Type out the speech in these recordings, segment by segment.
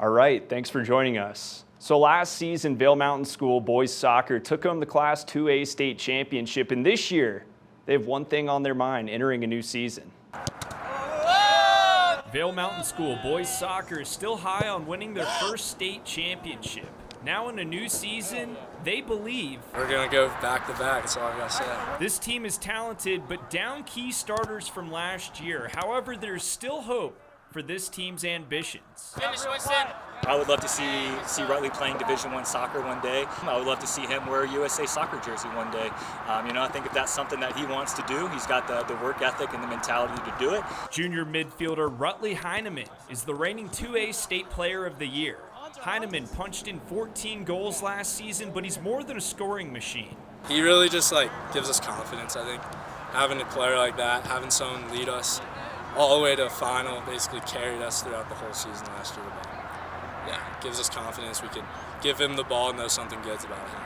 All right, thanks for joining us. So last season, Vail Mountain School boys soccer took home the Class 2A state championship, and this year, they have one thing on their mind, entering a new season. Vail Mountain School boys soccer is still high on winning their first state championship. Now in a new season, they believe we're going to go back-to-back, that's all I got to say. This team is talented, but down key starters from last year. However, there's still hope for this team's ambitions. I would love to see Rutley playing Division I soccer one day. I would love to see him wear a USA soccer jersey one day. I think if that's something that he wants to do, he's got the work ethic and the mentality to do it. Junior midfielder Rutley Heineman is the reigning 2A state player of the year. Heineman punched in 14 goals last season, but he's more than a scoring machine. He really just gives us confidence, I think. Having a player like that, having someone lead us all the way to a final, basically carried us throughout the whole season last year. But yeah, it gives us confidence. We can give him the ball and know something good's about him.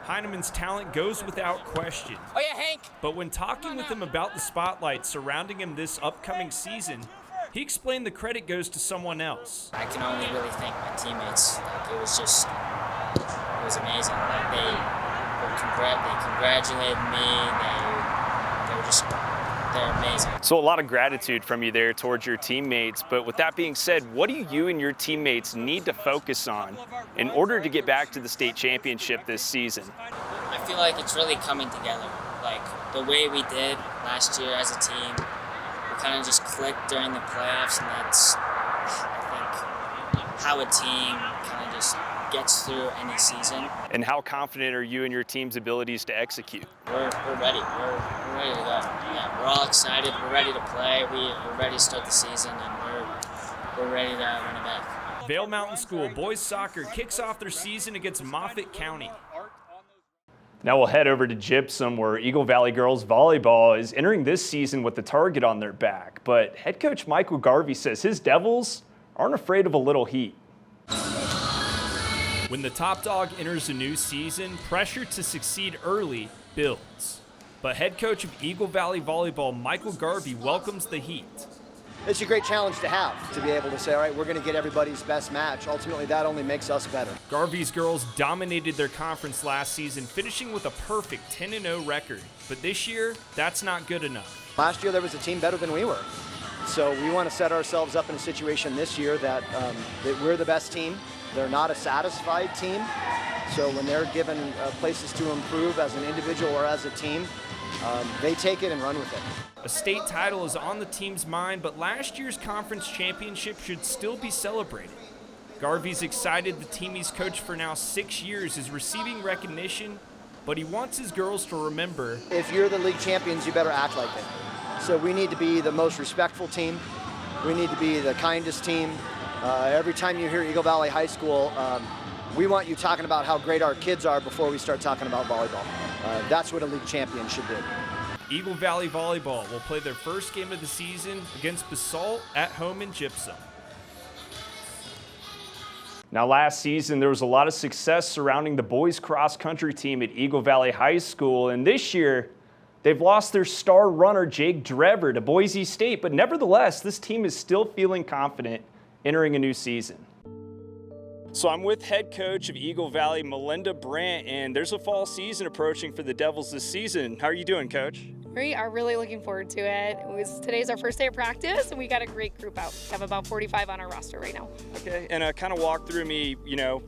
Heineman's talent goes without question. Oh yeah, Hank! But when talking with him about the spotlight surrounding him this upcoming season, he explained the credit goes to someone else. I can only really thank my teammates. It was amazing. They congratulated me. They're amazing. So a lot of gratitude from you there towards your teammates, but with that being said, what do you and your teammates need to focus on in order to get back to the state championship this season? I feel like it's really coming together. Like the way we did last year as a team, we kind of just clicked during the playoffs, and that's, I think, how a team kind of just gets through any season. And how confident are you in your team's abilities to execute? We're ready. We're ready to go. Yeah, we're all excited. We're ready to play. We're ready to start the season, and we're ready to win it back. Vail Mountain School boys soccer kicks off their season against Moffat County. Now we'll head over to Gypsum, where Eagle Valley Girls Volleyball is entering this season with the target on their back. But head coach Michael Garvey says his Devils aren't afraid of a little heat. When the top dog enters a new season, pressure to succeed early builds. But head coach of Eagle Valley Volleyball, Michael Garvey, welcomes the heat. It's a great challenge to have, to be able to say, all right, we're going to get everybody's best match. Ultimately, that only makes us better. Garvey's girls dominated their conference last season, finishing with a perfect 10-0 record. But this year, that's not good enough. Last year, there was a team better than we were. So we want to set ourselves up in a situation this year that we're the best team. They're not a satisfied team. So when they're given places to improve as an individual or as a team, they take it and run with it. A state title is on the team's mind, but last year's conference championship should still be celebrated. Garvey's excited the team he's coached for now 6 years is receiving recognition, but he wants his girls to remember, if you're the league champions, you better act like it. So we need to be the most respectful team. We need to be the kindest team. Every time you hear Eagle Valley High School, we want you talking about how great our kids are before we start talking about volleyball. That's what a league champion should do. Eagle Valley Volleyball will play their first game of the season against Basalt at home in Gypsum. Now last season, there was a lot of success surrounding the boys cross-country team at Eagle Valley High School, and this year, they've lost their star runner, Jake Drever, to Boise State, but nevertheless, this team is still feeling confident entering a new season. So I'm with head coach of Eagle Valley, Melinda Brandt, and there's a fall season approaching for the Devils this season. How are you doing, Coach? We are really looking forward to it. Today's our first day of practice, and we got a great group out. We have about 45 on our roster right now. Okay, and kind of walk through me,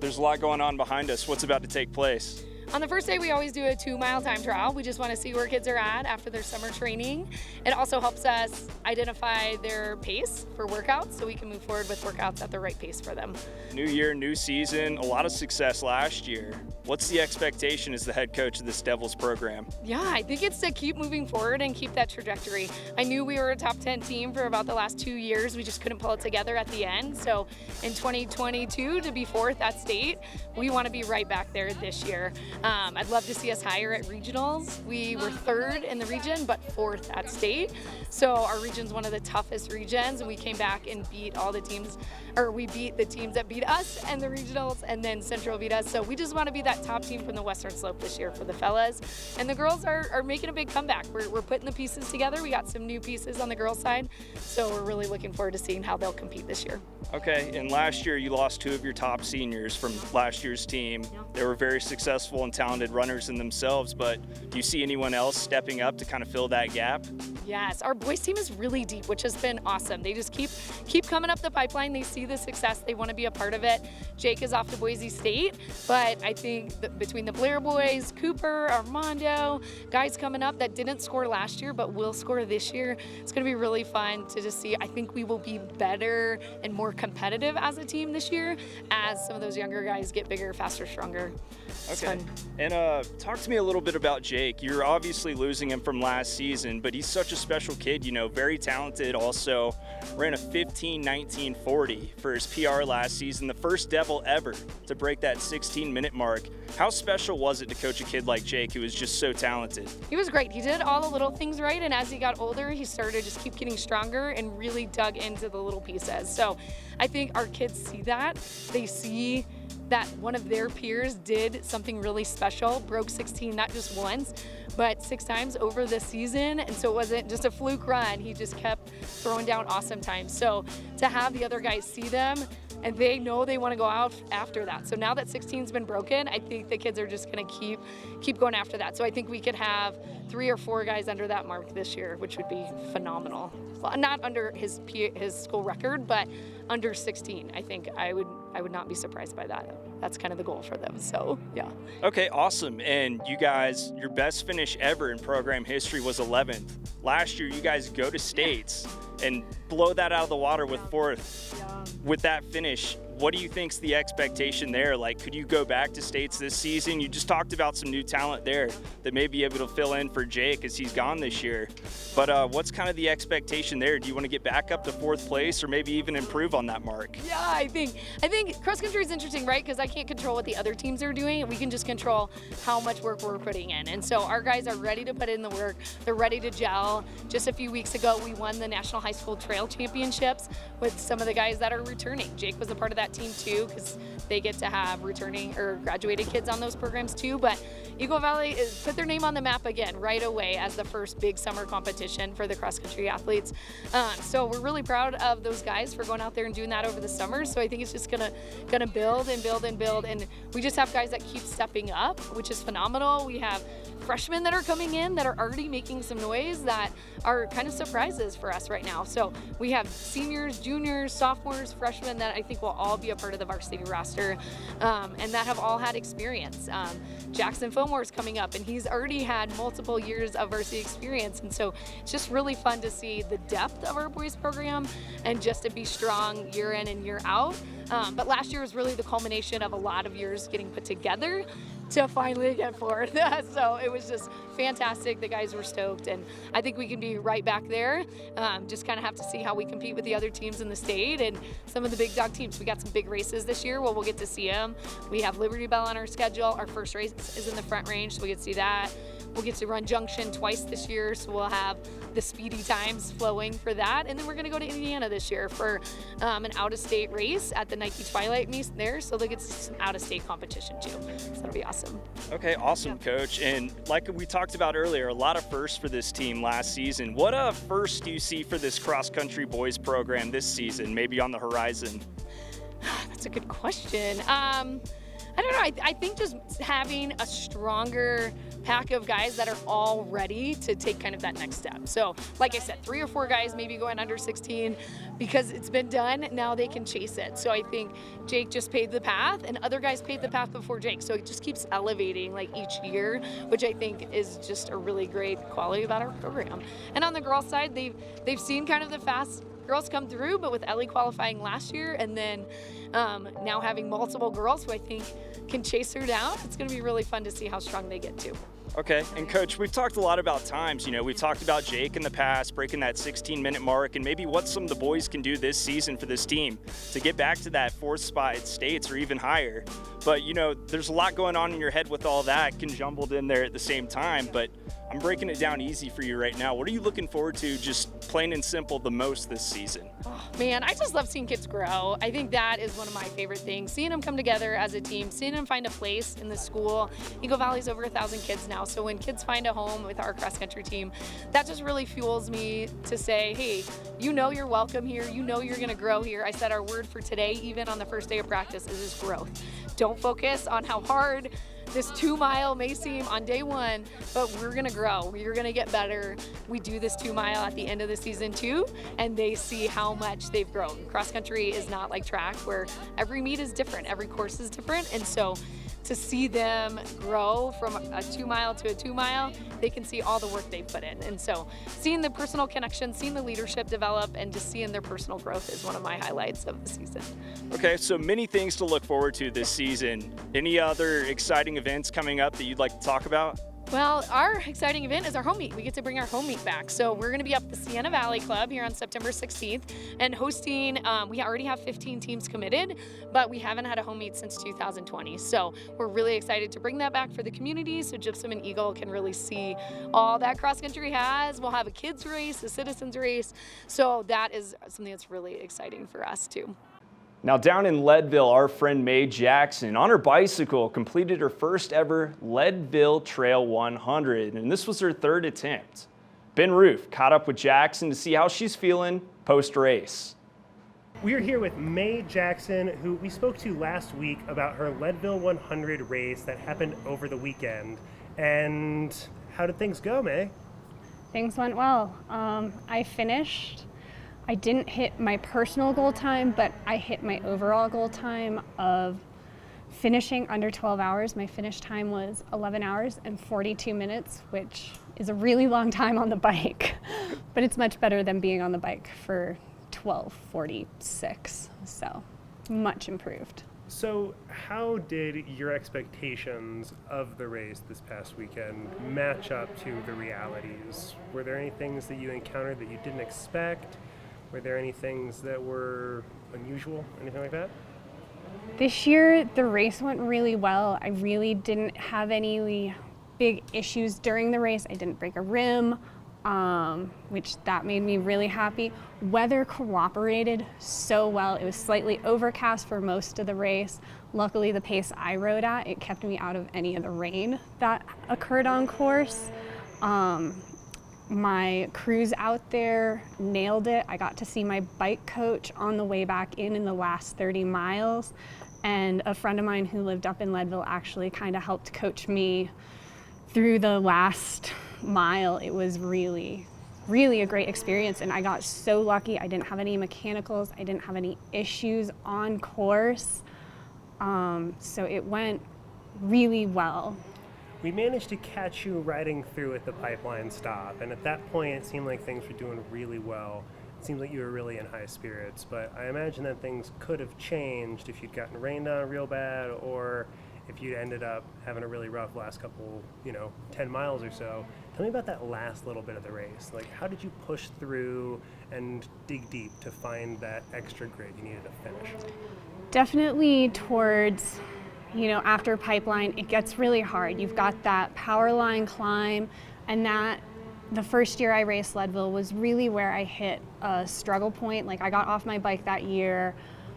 there's a lot going on behind us. What's about to take place? On the first day, we always do a 2-mile time trial. We just want to see where kids are at after their summer training. It also helps us identify their pace for workouts so we can move forward with workouts at the right pace for them. New year, new season, a lot of success last year. What's the expectation as the head coach of this Devils program? Yeah, I think it's to keep moving forward and keep that trajectory. I knew we were a top 10 team for about the last 2 years. We just couldn't pull it together at the end. So in 2022, to be fourth at state, we want to be right back there this year. I'd love to see us higher at regionals. We were 3rd in the region, but 4th at state. So our region's one of the toughest regions, and we came back and beat all the teams, or we beat the teams that beat us and the regionals, and then Central beat us. So we just want to be that top team from the Western Slope this year for the fellas. And the girls are making a big comeback. We're putting the pieces together. We got some new pieces on the girls' side, so we're really looking forward to seeing how they'll compete this year. Okay, and last year you lost 2 of your top seniors from last year's team. Yeah. They were very successful and talented runners in themselves, but do you see anyone else stepping up to kind of fill that gap? Yes, our boys team is really deep, which has been awesome. They just keep coming up the pipeline. They see the success. They want to be a part of it. Jake is off to Boise State, but I think that between the Blair boys, Cooper, Armando, guys coming up that didn't score last year but will score this year, it's going to be really fun to just see. I think we will be better and more competitive as a team this year as some of those younger guys get bigger, faster, stronger. It's Okay. fun. And talk to me a little bit about Jake. You're obviously losing him from last season, but he's such a special kid, you know, very talented. Also ran a 15:19:40 for his PR last season, the first Devil ever to break that 16-minute mark. How special was it to coach a kid like Jake who is just so talented? He was great. He did all the little things right, and as he got older, he started to just keep getting stronger and really dug into the little pieces. So I think our kids see that. They see that one of their peers did something really special, broke 16 not just once, but 6 times over the season. And so it wasn't just a fluke run. He just kept throwing down awesome times. So to have the other guys see them, and they know they want to go out after that. So now that 16's been broken, I think the kids are just going to keep going after that. So I think we could have 3 or 4 guys under that mark this year, which would be phenomenal. Well, not under his school record, but under 16. I think I would not be surprised by that. That's kind of the goal for them. So yeah. Okay, awesome. And you guys, your best finish ever in program history was 11th. Last year, you guys go to states and blow that out of the water with 4th. With that finish, what do you think's the expectation there? Like, could you go back to states this season? You just talked about some new talent there that may be able to fill in for Jake as he's gone this year. But what's kind of the expectation there? Do you want to get back up to 4th place or maybe even improve on that mark? Yeah, I think cross country is interesting, right? Because I can't control what the other teams are doing. We can just control how much work we're putting in. And so our guys are ready to put in the work. They're ready to gel. Just a few weeks ago, we won the National High School Trail Championships with some of the guys that are returning. Jake was a part of that team too, because they get to have returning or graduated kids on those programs too. But Eagle Valley is put their name on the map again right away as the first big summer competition for the cross country athletes. So we're really proud of those guys for going out there and doing that over the summer. So I think it's just gonna build and build and build, and we just have guys that keep stepping up, which is phenomenal. We have freshmen that are coming in that are already making some noise that are kind of surprises for us right now. So we have seniors, juniors, sophomores, freshmen that I think will all be a part of the varsity roster, and that have all had experience. Jackson Fillmore's coming up, and he's already had multiple years of varsity experience, and so it's just really fun to see the depth of our boys program and just to be strong year in and year out. But last year was really the culmination of a lot of years getting put together to finally get 4th. So it was just fantastic. The guys were stoked, and I think we can be right back there. Just kind of have to see how we compete with the other teams in the state and some of the big dog teams. We got some big races this year. Well, we'll get to see them. We have Liberty Bell on our schedule. Our first race is in the Front Range, so we get to see that. We'll get to run Junction twice this year, so we'll have the speedy times flowing for that. And then we're going to go to Indiana this year for an out-of-state race at the Nike Twilight Meet there, so they'll get some out-of-state competition too. So that'll be awesome. Okay, awesome, Coach. And like we talked about earlier, a lot of firsts for this team last season. What first do you see for this cross-country boys program this season, maybe on the horizon? That's a good question. I don't know. I think just having a stronger pack of guys that are all ready to take kind of that next step. So, like I said, 3 or 4 guys maybe going under 16 because it's been done. Now they can chase it. So I think Jake just paved the path, and other guys paved the path before Jake. So it just keeps elevating like each year, which I think is just a really great quality about our program. And on the girls' side, they've seen kind of the fast girls come through, but with Ellie qualifying last year, and then now having multiple girls who I think can chase her down, it's going to be really fun to see how strong they get too. Okay, and Coach, we've talked a lot about times. We've talked about Jake in the past, breaking that 16-minute mark, and maybe what some of the boys can do this season for this team to get back to that 4th spot at states or even higher. But, there's a lot going on in your head with all that conjumbled in there at the same time, but I'm breaking it down easy for you right now. What are you looking forward to, just plain and simple, the most this season? Oh, man, I just love seeing kids grow. I think that is one of my favorite things, seeing them come together as a team, seeing them find a place in the school. Eagle Valley's over 1,000 kids now, so when kids find a home with our cross-country team, that just really fuels me to say, hey, you're welcome here, you're gonna grow here. I said our word for today, even on the first day of practice, is just growth. Don't focus on how hard this 2-mile may seem on day one, but we're gonna grow. You're gonna get better. We do this 2-mile at the end of the season too, and they see how much they've grown. Cross country is not like track where every meet is different, every course is different, and so to see them grow from a 2-mile to a 2-mile, they can see all the work they've put in. And so seeing the personal connection, seeing the leadership develop, and just seeing their personal growth is one of my highlights of the season. Okay, so many things to look forward to this season. Any other exciting events coming up that you'd like to talk about? Well, our exciting event is our home meet. We get to bring our home meet back. So we're going to be up at the Sienna Valley Club here on September 16th and hosting, we already have 15 teams committed, but we haven't had a home meet since 2020. So we're really excited to bring that back for the community so Gypsum and Eagle can really see all that cross country has. We'll have a kids race, a citizens race. So that is something that's really exciting for us too. Now down in Leadville, our friend Mae Jackson on her bicycle completed her first ever Leadville Trail 100, and this was her 3rd attempt. Ben Roof caught up with Jackson to see how she's feeling post-race. We are here with Mae Jackson, who we spoke to last week about her Leadville 100 race that happened over the weekend. And how did things go, Mae? Things went well. I finished. I didn't hit my personal goal time, but I hit my overall goal time of finishing under 12 hours. My finish time was 11 hours and 42 minutes, which is a really long time on the bike, but it's much better than being on the bike for 12:46, so much improved. So how did your expectations of the race this past weekend match up to the realities? Were there any things that you encountered that you didn't expect? Were there any things that were unusual, anything like that? This year, the race went really well. I really didn't have any big issues during the race. I didn't break a rim, which that made me really happy. Weather cooperated so well. It was slightly overcast for most of the race. Luckily, the pace I rode at, it kept me out of any of the rain that occurred on course. My crews out there nailed it. I got to see my bike coach on the way back in the last 30 miles. And a friend of mine who lived up in Leadville actually kind of helped coach me through the last mile. It was really, really a great experience. And I got so lucky. I didn't have any mechanicals. I didn't have any issues on course. So it went really well. We managed to catch you riding through at the pipeline stop, and at that point it seemed like things were doing really well. It seemed like you were really in high spirits, but I imagine that things could have changed if you'd gotten rained on real bad, or if you ended up having a really rough last couple, 10 miles or so. Tell me about that last little bit of the race. Like, how did you push through and dig deep to find that extra grit you needed to finish? Definitely towards after pipeline, it gets really hard. You've got that power line climb, and that the first year I raced Leadville was really where I hit a struggle point. Like, I got off my bike that year.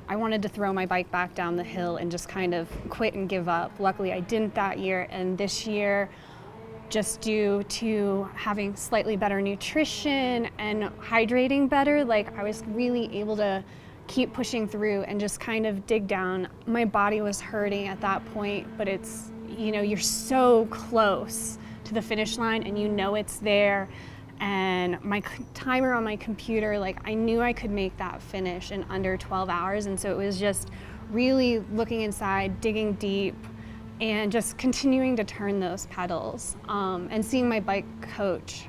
I wanted to throw my bike back down the hill and just kind of quit and give up. Luckily, I didn't that year, and this year, just due to having slightly better nutrition and hydrating better, like, I was really able to keep pushing through and just kind of dig down. My body was hurting at that point, but it's, you're so close to the finish line and it's there. And my timer on my computer, like, I knew I could make that finish in under 12 hours. And so it was just really looking inside, digging deep, and just continuing to turn those pedals. And seeing my bike coach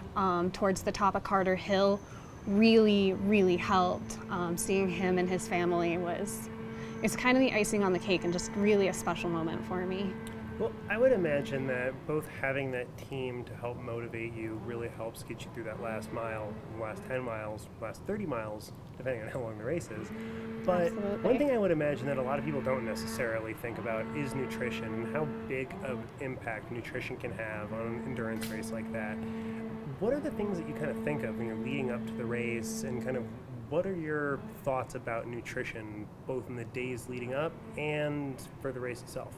towards the top of Carter Hill really, really helped. Seeing him and his family it it's kind of the icing on the cake and just really a special moment for me. Well, I would imagine that both having that team to help motivate you really helps get you through that last mile, last 10 miles, last 30 miles, depending on how long the race is. But Absolutely. one thing I would imagine that a lot of people don't necessarily think about is nutrition and how big of impact nutrition can have on an endurance race like that. What are the things that you kind of think of when you're leading up to the race, and kind of what are your thoughts about nutrition, both in the days leading up and for the race itself?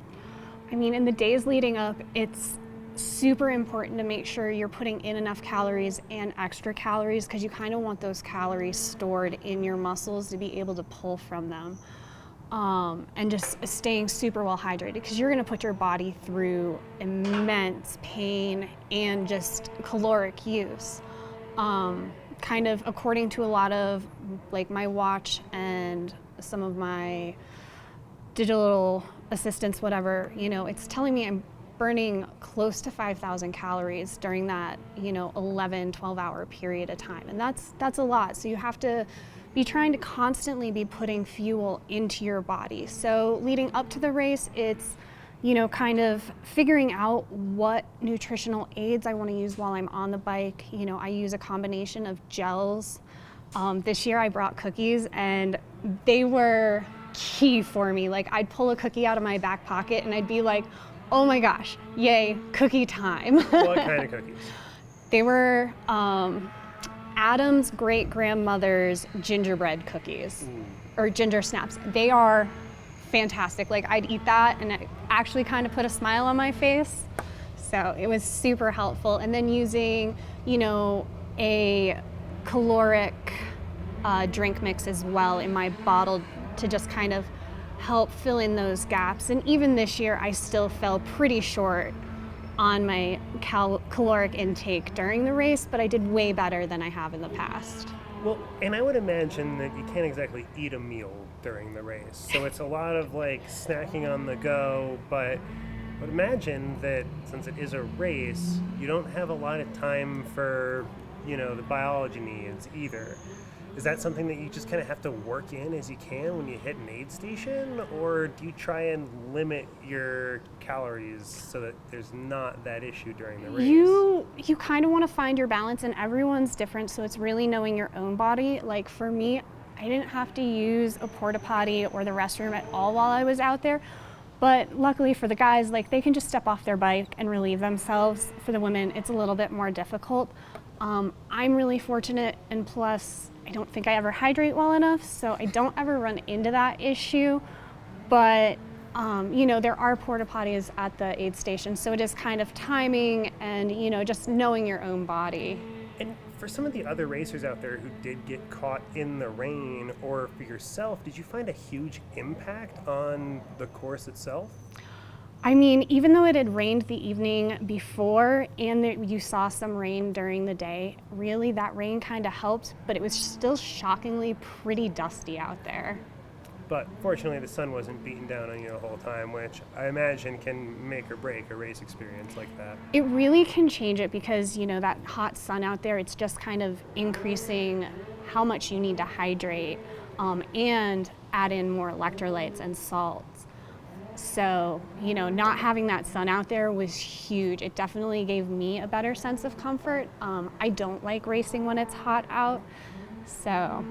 I mean, in the days leading up, it's super important to make sure you're putting in enough calories and extra calories, because you kind of want those calories stored in your muscles to be able to pull from them. And just staying super well hydrated, because you're going to put your body through immense pain and just caloric use. Kind of according to a lot of like my watch and some of my digital assistants, whatever, it's telling me I'm burning close to 5,000 calories during that, 11, 12-hour period of time. And that's a lot. So you have to be trying to constantly be putting fuel into your body. So leading up to the race, it's, kind of figuring out what nutritional aids I want to use while I'm on the bike. I use a combination of gels. This year I brought cookies, and they were key for me. Like, I'd pull a cookie out of my back pocket and I'd be like, oh my gosh, yay, cookie time. What kind of cookies? They were Adam's great-grandmother's gingerbread cookies, or ginger snaps. They are fantastic. Like, I'd eat that and it actually kind of put a smile on my face. So it was super helpful. And then using, a caloric drink mix as well in my bottle to just kind of help fill in those gaps. And even this year, I still fell pretty short on my caloric intake during the race, but I did way better than I have in the past. Well, and I would imagine that you can't exactly eat a meal during the race. So it's a lot of like snacking on the go, but I would imagine that since it is a race, you don't have a lot of time for, the biology needs either. Is that something that you just kind of have to work in as you can when you hit an aid station? Or do you try and limit your calories so that there's not that issue during the race? You kind of want to find your balance, and everyone's different, so it's really knowing your own body. Like for me, I didn't have to use a porta potty or the restroom at all while I was out there. But luckily for the guys, like they can just step off their bike and relieve themselves. For the women, it's a little bit more difficult. I'm really fortunate, and plus, I don't think I ever hydrate well enough, so I don't ever run into that issue. But, there are porta potties at the aid station, so it is kind of timing and, just knowing your own body. And for some of the other racers out there who did get caught in the rain, or for yourself, did you find a huge impact on the course itself? I mean, even though it had rained the evening before and you saw some rain during the day, really that rain kind of helped, but it was still shockingly pretty dusty out there. But fortunately, the sun wasn't beating down on you the whole time, which I imagine can make or break a race experience like that. It really can change it because, that hot sun out there, it's just kind of increasing how much you need to hydrate and add in more electrolytes and salts. So, not having that sun out there was huge. It definitely gave me a better sense of comfort. I don't like racing when it's hot out, so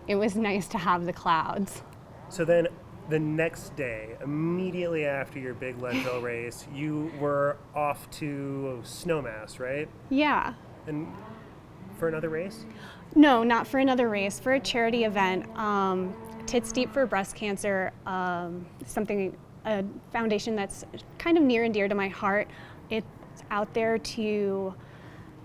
it was nice to have the clouds. So then the next day, immediately after your big Leadville race, you were off to Snowmass, right? Yeah. And for another race? No, not for another race, for a charity event. Tits Deep for Breast Cancer, a foundation that's kind of near and dear to my heart. It's out there to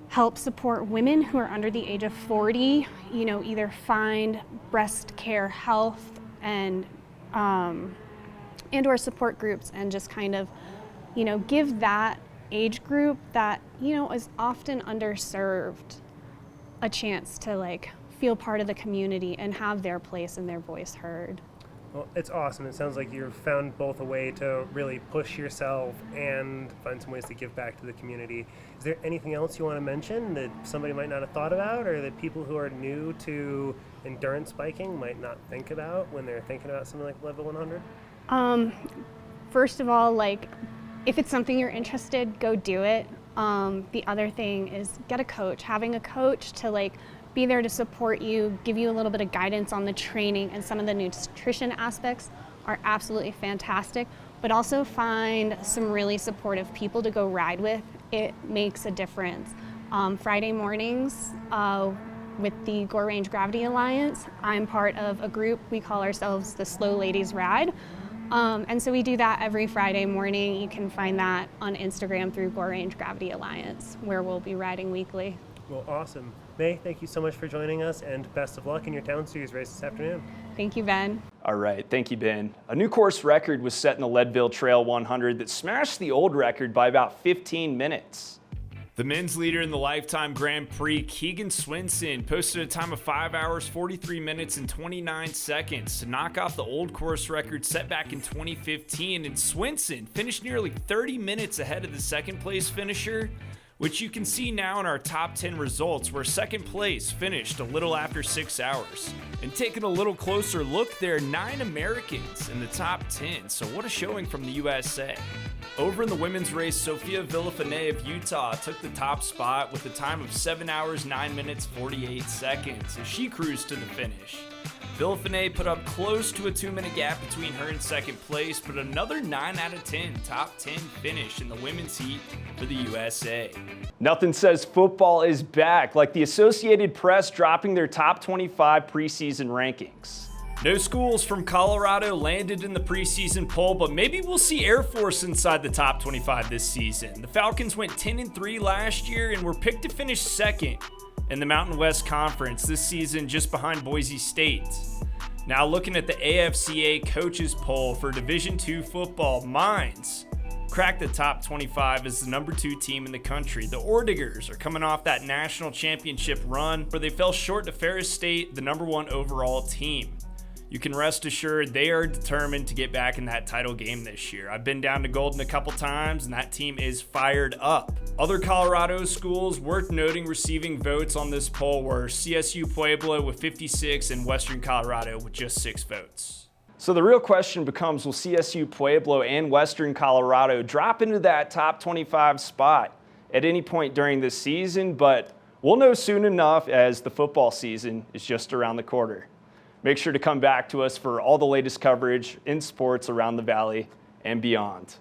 help support women who are under the age of 40, either find breast care health and or support groups, and just kind of, give that age group that, is often underserved a chance to feel part of the community and have their place and their voice heard. Well, it's awesome. It sounds like you've found both a way to really push yourself and find some ways to give back to the community. Is there anything else you want to mention that somebody might not have thought about, or that people who are new to endurance biking might not think about when they're thinking about something like Leadville 100? First of all, like, if it's something you're interested, go do it. The other thing is get a coach. Having a coach to like be there to support you, give you a little bit of guidance on the training and some of the nutrition aspects are absolutely fantastic, but also find some really supportive people to go ride with. It makes a difference. Friday mornings with the Gore Range Gravity Alliance, I'm part of a group, we call ourselves the Slow Ladies Ride. And so we do that every Friday morning. You can find that on Instagram through Gore Range Gravity Alliance, where we'll be riding weekly. Well, awesome. May, thank you so much for joining us, and best of luck in your Town Series race this afternoon. Thank you, Ben. All right, thank you, Ben. A new course record was set in the Leadville Trail 100 that smashed the old record by about 15 minutes. The men's leader in the Lifetime Grand Prix, Keegan Swinson, posted a time of 5 hours, 43 minutes, and 29 seconds to knock off the old course record set back in 2015. And Swinson finished nearly 30 minutes ahead of the second place finisher, which you can see now in our top 10 results, where second place finished a little after 6 hours. And taking a little closer look, there are 9 Americans in the top 10, so what a showing from the USA. Over in the women's race, Sophia Villafane of Utah took the top spot with a time of 7 hours, 9 minutes, 48 seconds as she cruised to the finish. Villafane put up close to a 2-minute gap between her and second place, but another 9 out of 10 top 10 finish in the women's heat for the USA. Nothing says football is back like the Associated Press dropping their top 25 preseason rankings. No schools from Colorado landed in the preseason poll, but maybe we'll see Air Force inside the top 25 this season. The Falcons went 10-3 last year and were picked to finish second in the Mountain West Conference this season, just behind Boise State. Now looking at the AFCA coaches poll for Division II football, Mines cracked the top 25 as the number 2 team in the country. The Ordigers are coming off that national championship run where they fell short to Ferris State, the number 1 overall team. You can rest assured they are determined to get back in that title game this year. I've been down to Golden a couple times, and that team is fired up. Other Colorado schools worth noting receiving votes on this poll were CSU Pueblo with 56 and Western Colorado with just 6 votes. So the real question becomes, will CSU Pueblo and Western Colorado drop into that top 25 spot at any point during this season? But we'll know soon enough, as the football season is just around the corner. Make sure to come back to us for all the latest coverage in sports around the Valley and beyond.